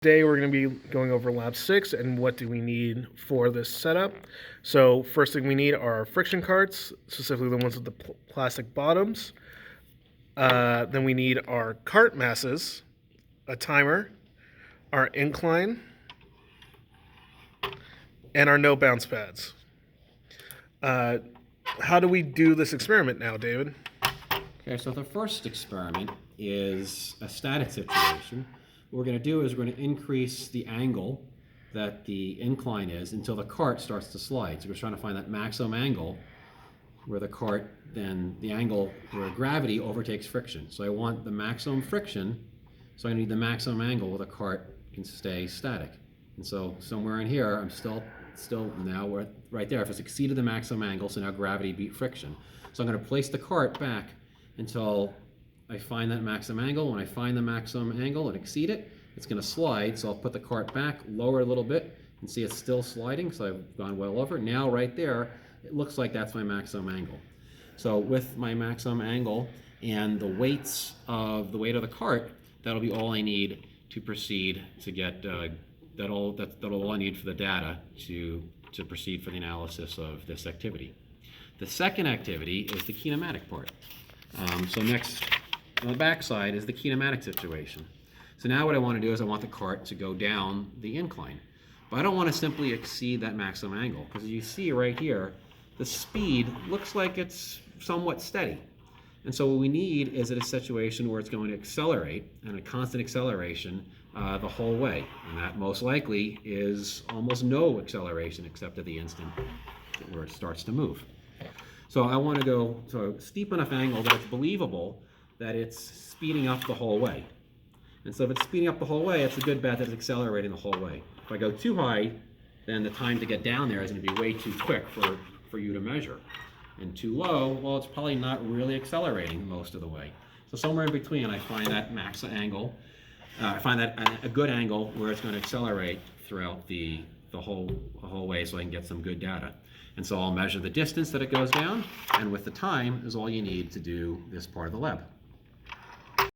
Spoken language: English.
Today we're going to be going over lab 6 and what do we need for this setup. So first thing we need are friction carts, specifically the ones with the plastic bottoms. Then we need our cart masses, a timer, our incline, and our no bounce pads. How do we do this experiment now, David? Okay, so the first experiment is a static situation. What we're going to do is we're going to increase the angle that the incline is until the cart starts to slide. So we're trying to find that maximum angle where the cart, then the angle where gravity overtakes friction. So I want the maximum friction, so I need the maximum angle where the cart can stay static. And so somewhere in here, I'm still now we're right there. If it's exceeded the maximum angle, so now gravity beat friction. So I'm going to place the cart back until I find that maximum angle. When I find the maximum angle and exceed it, it's going to slide. So I'll put the cart back, lower it a little bit, and see it's still sliding. So I've gone well over. Now right there, it looks like that's my maximum angle. So with my maximum angle and the weight of the cart, that'll be all I need to proceed to get that'll all I need for the data to proceed for the analysis of this activity. The second activity is the kinematic part. So next on the back side is the kinematic situation. So now what I want to do is I want the cart to go down the incline. But I don't want to simply exceed that maximum angle, because you see right here, the speed looks like it's somewhat steady. And so what we need is a situation where it's going to accelerate, and a constant acceleration the whole way. And that most likely is almost no acceleration except at the instant where it starts to move. So I want to go to a steep enough angle that it's believable that it's speeding up the whole way. And so if it's speeding up the whole way, it's a good bet that it's accelerating the whole way. If I go too high, then the time to get down there is going to be way too quick for you to measure. And too low, well, it's probably not really accelerating most of the way. So somewhere in between, I find that max angle. I find that a good angle where it's going to accelerate throughout the whole way, so I can get some good data. And so I'll measure the distance that it goes down, and with the time is all you need to do this part of the lab.